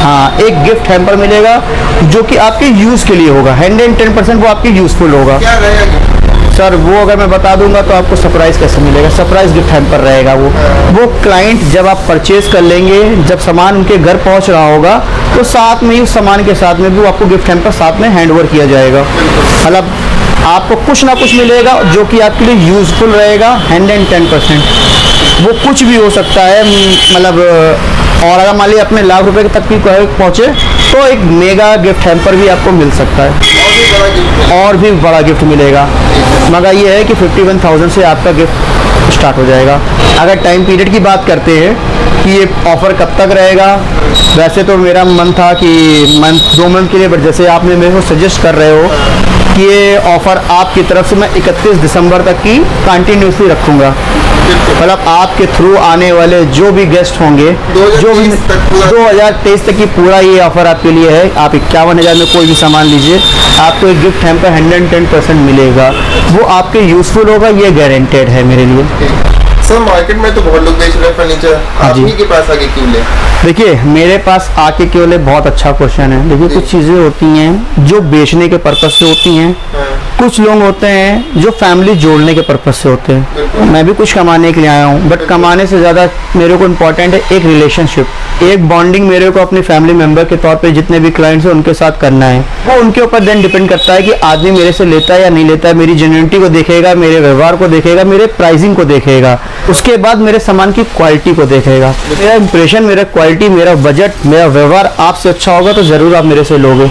हाँ, एक गिफ्ट हैम्पर मिलेगा जो कि आपके यूज़ के लिए होगा। 110% वो आपके यूज़फुल होगा। सर वो अगर मैं बता दूंगा तो आपको सरप्राइज़ कैसे मिलेगा? सरप्राइज़ गिफ्ट हैम्पर रहेगा वो क्लाइंट जब आप परचेज कर लेंगे, जब सामान उनके घर पहुंच रहा होगा तो साथ में ही उस सामान के साथ में भी आपको गिफ्ट हैम्पर साथ में हैंड ओवर किया जाएगा। मतलब आपको कुछ ना कुछ मिलेगा जो कि आपके लिए यूज़फुल रहेगा। 110% वो कुछ भी हो सकता है, मतलब और अगर मान लीजिए अपने लाख रुपए तक भी पहुँचे तो एक मेगा गिफ्ट हैम्पर भी आपको मिल सकता है, और भी बड़ा गिफ्ट मिलेगा। मगर ये है कि 51,000 से आपका गिफ्ट स्टार्ट हो जाएगा। अगर टाइम पीरियड की बात करते हैं कि ये ऑफ़र कब तक रहेगा, वैसे तो मेरा मन था कि 2 मंथ के लिए, बट जैसे आपने मेरे को सजेस्ट कर रहे हो कि ये ऑफ़र आपकी तरफ से मैं 31 दिसंबर तक की कंटिन्यूसली रखूँगा। मतलब आपके थ्रू आने वाले जो भी गेस्ट होंगे, जो भी 2023 तक की पूरा ये ऑफ़र आपके लिए है। आप 51,000 में कोई भी सामान लीजिए, आपको एक गिफ्ट हैम्पर 110% मिलेगा। वो आपके यूज़फुल होगा, ये गारंटेड है मेरे लिए। सर मार्केट में तो बहुत लोग बेच रहे हैं फर्नीचर, आप ही के पास आके क्यों ले? देखिए मेरे पास आके क्यों ले, बहुत अच्छा क्वेश्चन है। देखिए कुछ चीज़ें होती हैं जो बेचने के पर्पज़ से होती हैं, कुछ लोग होते हैं जो फैमिली जोड़ने के पर्पज से होते हैं। मैं भी कुछ कमाने के लिए आया हूँ, बट कमाने से ज़्यादा मेरे को इम्पोर्टेंट है एक रिलेशनशिप, एक बॉन्डिंग मेरे को अपनी फैमिली मेंबर के तौर पे जितने भी क्लाइंट्स हैं उनके साथ करना है। वो उनके ऊपर देन डिपेंड करता है कि आदमी मेरे से लेता है या नहीं लेता है, मेरी जेन्युइनिटी को देखेगा, मेरे व्यवहार को देखेगा, मेरे प्राइसिंग को देखेगा, उसके बाद मेरे सामान की क्वालिटी को देखेगा। मेरा इंप्रेशन, मेरा क्वालिटी, मेरा बजट, मेरा व्यवहार आपसे अच्छा होगा तो ज़रूर आप मेरे से लोगे।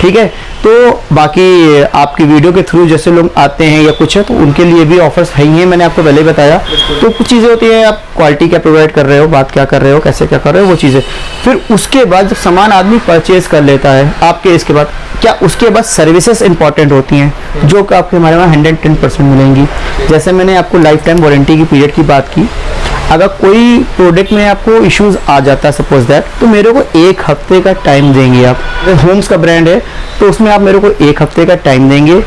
ठीक है, तो बाकी आपकी वीडियो के थ्रू जैसे लोग आते हैं या कुछ है तो उनके लिए भी ऑफर्स है ही हैं, मैंने आपको पहले ही बताया। तो कुछ चीज़ें होती हैं, आप क्वालिटी क्या प्रोवाइड कर रहे हो, बात क्या कर रहे हो, कैसे क्या कर रहे हो, वो चीज़ें। फिर उसके बाद जब सामान आदमी परचेज कर लेता है आपके, इसके बाद क्या उसके बाद सर्विसेज इंपॉर्टेंट होती हैं जो कि आपके हमारे वहाँ 110% मिलेंगी। जैसे मैंने आपको लाइफ टाइम वारंटी की पीरियड की बात की, अगर कोई प्रोडक्ट में आपको इश्यूज आ जाता है सपोज दैट, तो मेरे को 1 हफ्ते का टाइम देंगे आप। होम्स का ब्रांड है तो उसमें आप मेरे को 1 हफ्ते का टाइम देंगे,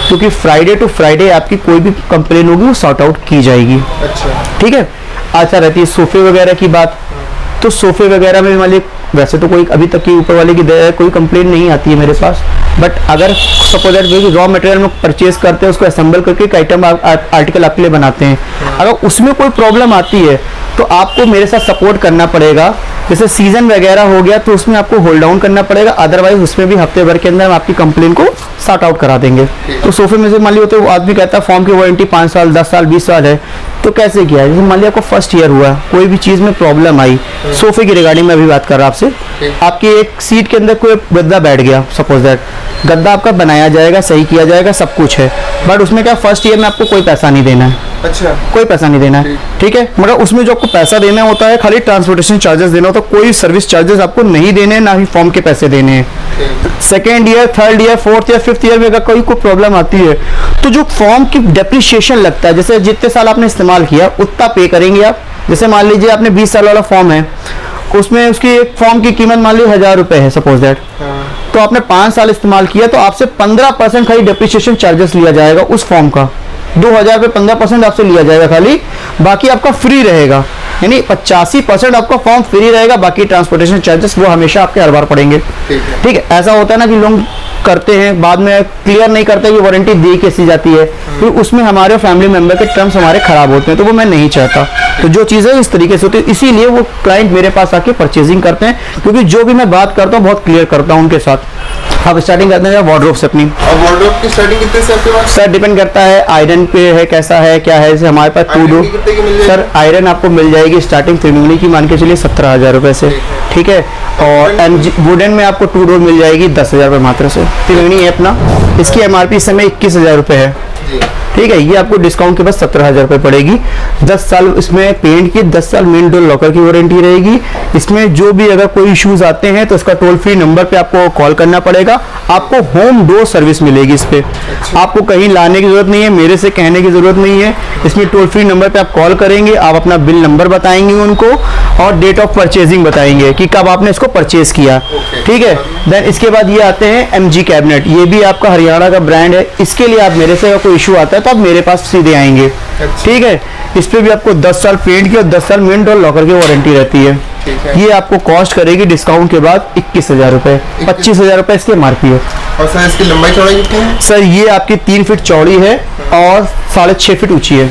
क्योंकि फ्राइडे टू फ्राइडे आपकी कोई भी कंप्लेन होगी वो सॉर्ट आउट की जाएगी। अच्छा, ठीक है। अच्छा रहती है सोफे वगैरह की बात, तो सोफे वगैरह में मान लीजिए वैसे तो कोई अभी तक की ऊपर वाले की दया है कोई कंप्लेन नहीं आती है मेरे पास, बट अगर सपोज दैट रॉ मटेरियल में परचेज करते हैं, उसको असेंबल करके एक आइटम आर्टिकल आपके लिए बनाते हैं, अगर उसमें कोई प्रॉब्लम आती है तो आपको मेरे साथ सपोर्ट करना पड़ेगा। जैसे सीजन वगैरह हो गया तो उसमें आपको होल्ड डाउन करना पड़ेगा, अदरवाइज उसमें भी हफ्ते भर के अंदर हम आपकी कंप्लेन को सॉर्ट आउट करा देंगे। तो सोफे में से मान लीजिए तो आदमी कहता है फॉर्म की वारंटी 5 साल 10 साल 20 साल है, तो कैसे किया है? जैसे मान लिया आपको फर्स्ट ईयर हुआ, कोई भी चीज़ में प्रॉब्लम आई, सोफे की रिगार्डिंग में अभी बात कर रहा हूँ आपसे, आपकी एक सीट के अंदर कोई गद्दा बैठ गया, सपोज दैट गद्दा आपका बनाया जाएगा, सही किया जाएगा, सब कुछ है, बट उसमें क्या फर्स्ट ईयर में आपको कोई पैसा नहीं देना है। अच्छा, कोई पैसा नहीं देना है, ठीक है। मगर उसमें जो आपको पैसा देना होता है खाली ट्रांसपोर्टेशन चार्जेस देना होता है, कोई सर्विस चार्जेस आपको नहीं देने, ना ही फॉर्म के पैसे देने हैं। Second year, third year, fourth year, fifth year में अगर कोई प्रॉब्लम आती है तो जो फॉर्म की डेप्रिसिएशन लगता है, जैसे जितने साल आपने इस्तेमाल किया उतना पे करेंगे आप। जैसे मान लीजिए आपने 20 साल वाला फॉर्म है, उसमें उसकी एक फॉर्म की कीमत मान लीजिए 1000 रुपए है सपोज दैट, तो आपने 5 साल इस्तेमाल किया तो आपसे 15% खाली डेप्रिसिएशन चार्जेस लिया जाएगा उस फॉर्म का। 2000 पे 15% आपसे लिया जाएगा खाली, बाकी आपका फ्री रहेगा, यानी 85% आपका फॉर्म फ्री रहेगा, बाकी ट्रांसपोर्टेशन चार्जेस वो हमेशा आपके हर बार पड़ेंगे। ठीक है। ऐसा होता है ना कि लोग करते हैं बाद में क्लियर नहीं करते कि वारंटी दी कैसी जाती है, फिर उसमें हमारे फैमिली मेंबर के टर्म्स हमारे खराब होते हैं, तो वो मैं नहीं चाहता। तो जो चीज़ें इस तरीके से होती है इसीलिए वो क्लाइंट मेरे पास आके परचेजिंग करते हैं, क्योंकि जो भी मैं बात करता हूँ बहुत क्लियर करता हूँ उनके साथ। अब स्टार्टिंग करते हैं वार्डरोब से अपनी। और वार्डरोब की स्टार्टिंग कितने से आपके पास? सर डिपेंड करता है आयरन पे है, कैसा है क्या है। जैसे हमारे पास 2 डोर सर आयरन आपको मिल जाएगी स्टार्टिंग त्रिमुली की मान के चलिए 17,000 रुपए से, ठीक है। और MG वुडन में आपको 2 डोर मिल जाएगी 10,000 रुपए मात्र से। त्रिमुली है अपना, इसकी MRP इस समय 21,000 रुपए है, ठीक है। ये आपको डिस्काउंट के बाद 17,000 रुपए पड़ेगी। 10 साल इसमें पेंट की, 10 साल मेन डोर लॉकर की वारंटी रहेगी। इसमें जो भी अगर कोई इश्यूज आते हैं तो इसका टोल फ्री नंबर पे आपको कॉल करना पड़ेगा, आपको होम डोर सर्विस मिलेगी इस पे। आपको कहीं लाने की जरूरत नहीं है, मेरे से कहने की जरूरत नहीं है। इसमें टोल फ्री नंबर पे आप कॉल करेंगे, आप अपना बिल नंबर बताएंगे उनको और डेट ऑफ परचेजिंग बताएंगे कि कब आपने इसको परचेज किया, ठीक है। देन इसके बाद ये आते हैं MG कैबिनेट, ये भी आपका हरियाणा का ब्रांड है। इसके लिए आप मेरे से अगर कोई इशू आता है तो आप मेरे पास सीधे आएंगे, ठीक है। इस पे भी आपको 10 साल पेंट की और 10 साल मेन डोर लॉकर की वारंटी रहती है। ये आपको कॉस्ट करेगी डिस्काउंट के बाद 21,000 रुपए, 25,000 रुपए इसकी MRP है। और सर इसकी लंबाई चौड़ाई कितनी है? सर ये आपकी 3 फीट चौड़ी है और 6.5 फीट ऊंची है,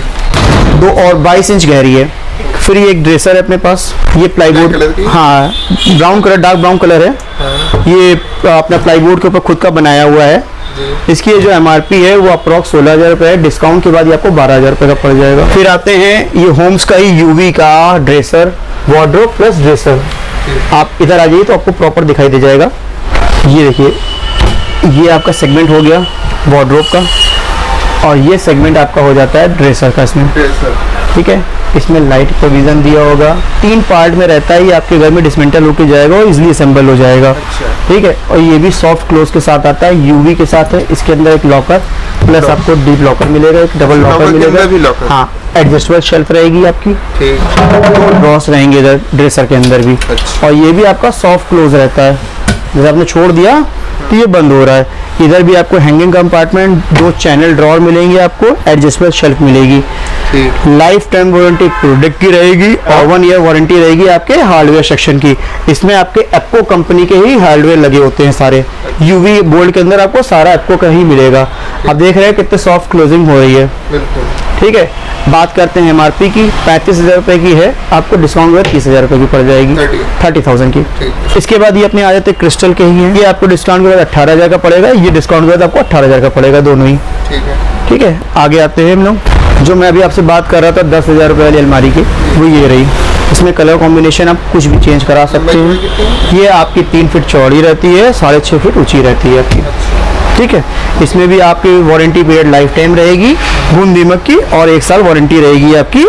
2 और 22 इंच गहरी है। फिर ये एक ड्रेसर है अपने पास, ये प्लाईवुड, हाँ brown colour, dark brown colour है। ये अपना प्लाईवुड के ऊपर खुद का बनाया हुआ है। इसकी जो MRP है वो अप्रॉक्स 16,000 रुपए है, डिस्काउंट के बाद ये आपको 12,000 रुपए का पड़ जाएगा। फिर आते हैं ये होम्स का ही UV का ड्रेसर, वार्डरोब प्लस ड्रेसर। आप इधर आ जाइए तो आपको प्रॉपर दिखाई दे जाएगा। ये देखिए, ये आपका सेगमेंट हो गया वार्डरोब का और ये सेगमेंट आपका हो जाता है ड्रेसर का इसमें, ठीक है। इसमें लाइट प्रोविजन दिया होगा, 3 पार्ट में रहता है। ये आपके घर में डिसमेंटल होकर जाएगा और इजीली असेंबल हो जाएगा, ठीक है। और ये भी सॉफ्ट क्लोज के साथ आता है, UV के साथ है। इसके अंदर एक लॉकर प्लस आपको डीप लॉकर मिलेगा, एक डबल लॉकर मिलेगा, हाँ एडजस्टेबल शेल्फ रहेगी आपकी, 2 ड्रॉस रहेंगे इधर ड्रेसर के अंदर भी। और ये भी आपका सॉफ्ट क्लोज रहता है, जैसे आपने छोड़ दिया तो ये बंद हो रहा है। इधर भी आपको हैंगिंग कंपार्टमेंट, 2 चैनल ड्रॉर मिलेंगे, आपको एडजस्टेबल शेल्फ मिलेगी। लाइफ टाइम वारंटी प्रोडक्ट की रहेगी और 1 ईयर वारंटी रहेगी आपके हार्डवेयर सेक्शन की। इसमें आपके एप्को कंपनी के ही हार्डवेयर लगे होते हैं सारे। यूवी बोल्ट के अंदर आपको सारा एप्को का ही मिलेगा। आप देख रहे हैं कितने सॉफ्ट क्लोजिंग हो रही है। ठीक है, बात करते हैं एमआरपी की। 35,000 रुपए की है, आपको डिस्काउंट में 30,000 रुपए की पड़ जाएगी, 30,000 की। इसके बाद ये अपने आ जाते हैं क्रिस्टल के ही हैं, ये आपको डिस्काउंट के बाद 18,000 का पड़ेगा, ये डिस्काउंट के बाद आपको 18,000 का पड़ेगा, दोनों ही। ठीक है, आगे आते हैं हम लोग। जो मैं अभी आपसे बात कर रहा था 10,000 रुपए वाली अलमारी की, वो ये रही। इसमें कलर कॉम्बिनेशन आप कुछ भी चेंज करा सकते हैं। ये आपकी 3 फीट चौड़ी रहती है, 6.5 फीट ऊंची रहती है आपकी। ठीक है, इसमें भी आपकी वारंटी पीरियड लाइफ टाइम रहेगी घुन दीमक की, और 1 साल वारंटी रहेगी आपकी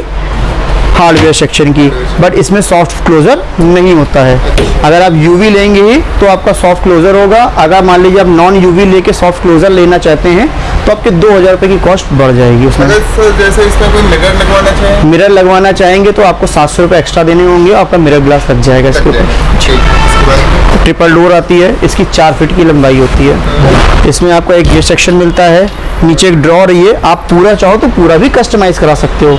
हार्डवेयर सेक्शन की। बट इसमें सॉफ्ट क्लोजर नहीं होता है। अगर आप यूवी लेंगे ही तो आपका सॉफ्ट क्लोजर होगा। अगर मान लीजिए आप नॉन यूवी लेके सॉफ्ट क्लोजर लेना चाहते हैं तो आपके 2,000 रुपए की कॉस्ट बढ़ जाएगी उसमें। जैसे इसमें कोई मिरर लगवाना चाहे, मिरर लगवाना चाहेंगे तो आपको 700 रुपये एक्स्ट्रा देने होंगे, आपका मिरर ग्लास लग जाएगा इसके ऊपर। ट्रिपल डोर आती है, इसकी 4 फीट की लंबाई होती है। इसमें आपको एक ये सेक्शन मिलता है, नीचे एक ड्रॉर, ये आप पूरा चाहो तो पूरा भी कस्टमाइज करा सकते हो,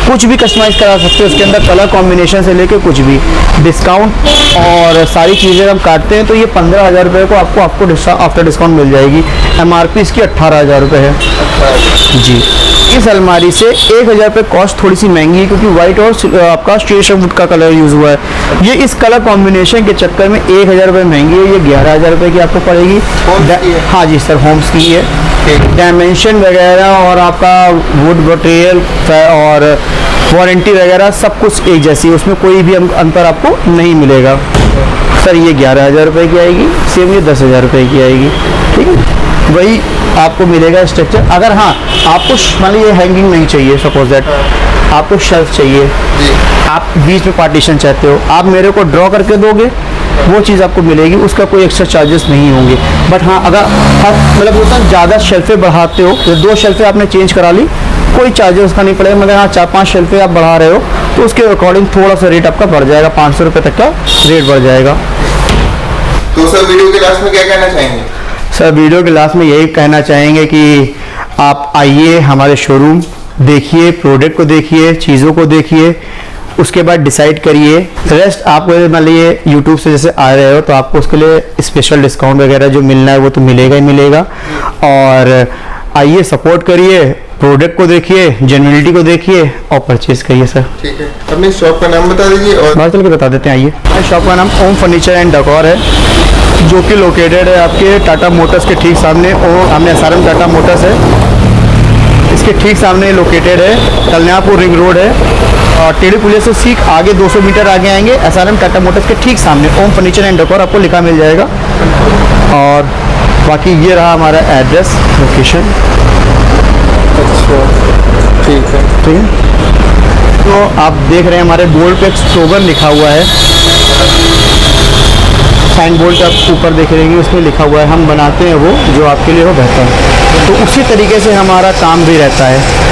कुछ भी कस्टमाइज करा सकते हो। इसके अंदर कलर कॉम्बिनेशन से लेके कुछ भी, डिस्काउंट और सारी चीज़ें हम काटते हैं तो ये 15,000 रुपये को आपको आफ्टर डिस्काउंट मिल जाएगी। एमआरपी इसकी 18,000 रुपये है जी। इस अलमारी से 1,000 रुपये कॉस्ट थोड़ी सी महंगी है क्योंकि व्हाइट और आपका स्ट्रेश वुड का कलर यूज़ हुआ है। ये इस कलर कॉम्बिनेशन के चक्कर में 1,000 रुपये महंगी है, ये 11,000 रुपये की आपको पड़ेगी। हाँ जी सर, होम्स की है। डायमेंशन वगैरह और आपका वुड मटेरियल और वारंटी वगैरह सब कुछ एक जैसी है, उसमें कोई भी अंतर आपको नहीं मिलेगा। सर ये 11,000 रुपये की आएगी, सेम ये 10,000 रुपये की आएगी। ठीक है, वही आपको मिलेगा स्ट्रक्चर। अगर हाँ आपको मान लीजिए हैंगिंग नहीं चाहिए, सपोज दैट आपको शेल्फ चाहिए, आप बीच में पार्टीशन चाहते हो, आप मेरे को ड्रॉ करके दोगे, वो चीज़ आपको मिलेगी, उसका कोई एक्स्ट्रा चार्जेस नहीं होंगे। बट हाँ अगर मतलब होता है ज़्यादा शेल्फें बढ़ाते हो, तो 2 शेल्फें आपने चेंज करा ली, कोई चार्जेस उसका नहीं पड़ेगा। मगर हाँ 4-5 शेल्फें आप बढ़ा रहे हो तो उसके अकॉर्डिंग थोड़ा सा रेट आपका बढ़ जाएगा, 500 रुपये तक का रेट बढ़ जाएगा। तो सर वीडियो के लास्ट में क्या कहना चाहेंगे? सर वीडियो के लास्ट में यही कहना चाहेंगे कि आप आइए हमारे शोरूम, देखिए प्रोडक्ट को, देखिए चीज़ों को, देखिए उसके बाद डिसाइड करिए। रेस्ट आप मान लीजिए यूट्यूब से जैसे आ रहे हो तो आपको उसके लिए स्पेशल डिस्काउंट वगैरह जो मिलना है वो तो मिलेगा ही मिलेगा। और आइए सपोर्ट करिए, प्रोडक्ट को देखिए, जेन्युइनिटी को देखिए और परचेज करिए सर। ठीक है, अपनी शॉप का नाम बता दीजिए और बात चल के बता देते हैं। आइए, हमारी शॉप का नाम ओम फर्नीचर एंड डेकोर है, जो कि लोकेटेड है आपके टाटा मोटर्स के ठीक सामने। और सामने SRM टाटा मोटर्स है, इसके ठीक सामने लोकेटेड है। कल्याणपुर रिंग रोड है और टेढ़ी पुलिया से सीख आगे 200 मीटर आगे आएंगे, SRM टाटा मोटर्स के ठीक सामने ओम फर्नीचर एंड डेकोर आपको लिखा मिल जाएगा। और बाकी ये रहा हमारा एड्रेस, लोकेशन। अच्छा ठीक है। ठीक है, तो आप देख रहे हैं हमारे बोर्ड पे एक स्लोगन लिखा हुआ है, साइन बोर्ड आप ऊपर देख रहे हैं, उसमें लिखा हुआ है हम बनाते हैं वो जो आपके लिए हो बेहतर। तो उसी तरीके से हमारा काम भी रहता है,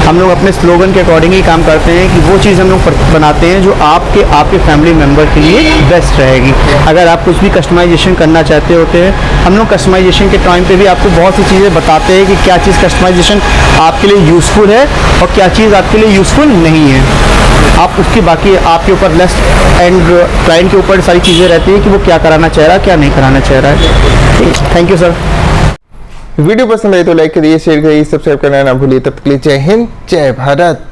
हम लोग अपने स्लोगन के अकॉर्डिंग ही काम करते हैं कि वो चीज़ हम लोग बनाते हैं जो आपके फैमिली मेम्बर के लिए बेस्ट रहेगी। अगर आप कुछ भी कस्टमाइजेशन करना चाहते होते हैं, हम लोग कस्टमाइजेशन के टाइम पे भी आपको बहुत सी चीज़ें बताते हैं कि क्या चीज़ कस्टमाइजेशन आपके लिए यूज़फुल है और क्या चीज़ आपके लिए यूज़फुल नहीं है। आप उसकी बाकी आपके ऊपर लेस एंड क्लाइंट के ऊपर सारी चीज़ें रहती है कि वो क्या कराना चाह रहा है, क्या नहीं कराना चाह रहा है। Thank you sir. वीडियो पसंद आई तो लाइक करिए, शेयर करिए, सब्सक्राइब करना ना भूलिए। तब तक के लिए जय हिंद, जय भारत।